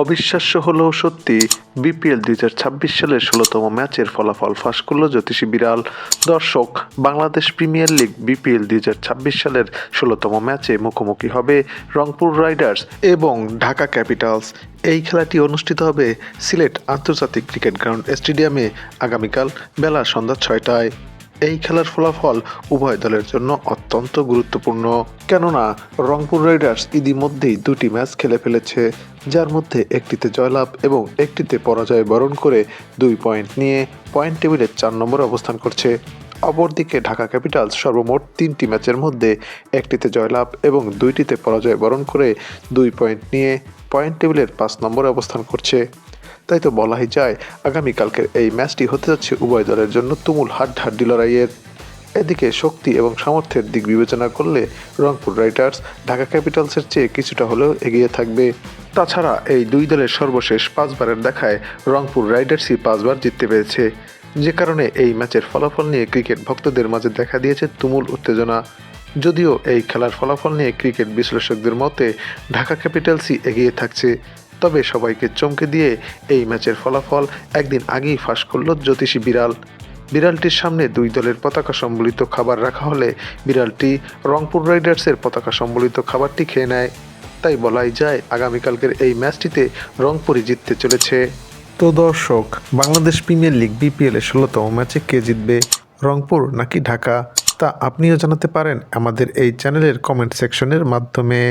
অবিশ্বাস্য হলেও সত্যি, বিপিএল ২০২৬ সালের ১৬তম ম্যাচের ফলাফল ফাঁস করল জ্যোতিষী বিড়াল। দর্শক, বাংলাদেশ প্রিমিয়ার লিগ বিপিএল ২০২৬ সালের ১৬তম ম্যাচে মুখোমুখি হবে রংপুর রাইডার্স এবং ঢাকা ক্যাপিটালস। এই খেলাটি অনুষ্ঠিত হবে সিলেট আন্তর্জাতিক ক্রিকেট গ্রাউন্ড স্টেডিয়ামে আগামীকাল বেলা সন্ধ্যা ৬টায়। এই খেলার ফলাফল উভয় দলের জন্য অত্যন্ত গুরুত্বপূর্ণ, কেননা রংপুর রাইডার্স ইতিমধ্যেই দুটি ম্যাচ খেলে ফেলেছে, যার মধ্যে একটিতে জয়লাভ এবং একটিতে পরাজয় বরণ করে ২ পয়েন্ট নিয়ে পয়েন্ট টেবিলের ৪ নম্বরে অবস্থান করছে। অপরদিকে ঢাকা ক্যাপিটালস সর্বমোট ৩টি ম্যাচের মধ্যে একটিতে জয়লাভ এবং ২টিতে পরাজয় বরণ করে ২ পয়েন্ট নিয়ে পয়েন্ট টেবিলের ৫ নম্বরে অবস্থান করছে। তাই তো বলাই যায়, আগামীকালকের এই ম্যাচটি হতে যাচ্ছে উভয় দলের জন্য তুমুল হাড্ডাহাড্ডি লড়াইয়ের। এদিকে শক্তি এবং সামর্থ্যের দিক বিবেচনা করলে রংপুর রাইডার্স ঢাকা ক্যাপিটালসের চেয়ে কিছুটা হলেও এগিয়ে থাকবে। তাছাড়া এই দুই দলের সর্বশেষ ৫ বারের দেখায় রংপুর রাইডার্সই ৫ বার জিততে পেরেছে, যে কারণে এই ম্যাচের ফলাফল নিয়ে ক্রিকেট ভক্তদের মাঝে দেখা দিয়েছে তুমুল উত্তেজনা। যদিও এই খেলার ফলাফল নিয়ে ক্রিকেট বিশ্লেষকদের মতে ঢাকা ক্যাপিটালসই এগিয়ে থাকছে, তবে সবাইকে চমকে দিয়ে এই ম্যাচের ফলাফল একদিন আগেই ফাঁস করল জ্যোতিষী বিড়াল। বিড়ালটির সামনে দুই দলের পতাকা সম্বলিত খাবার রাখা হলে বিড়ালটি রংপুর রাইডার্সের পতাকা সম্বলিত খাবারটি খেয়ে নেয়। তাই বলাই যায়, আগামীকালকের এই ম্যাচটিতে রংপুরই জিততে চলেছে। তো দর্শক, বাংলাদেশ প্রিমিয়ার লিগ বিপিএল এর ১৬তম ম্যাচে কে জিতবে, রংপুর নাকি ঢাকা, তা আপনিও জানাতে পারেন আমাদের এই চ্যানেলের কমেন্ট সেকশনের মাধ্যমে।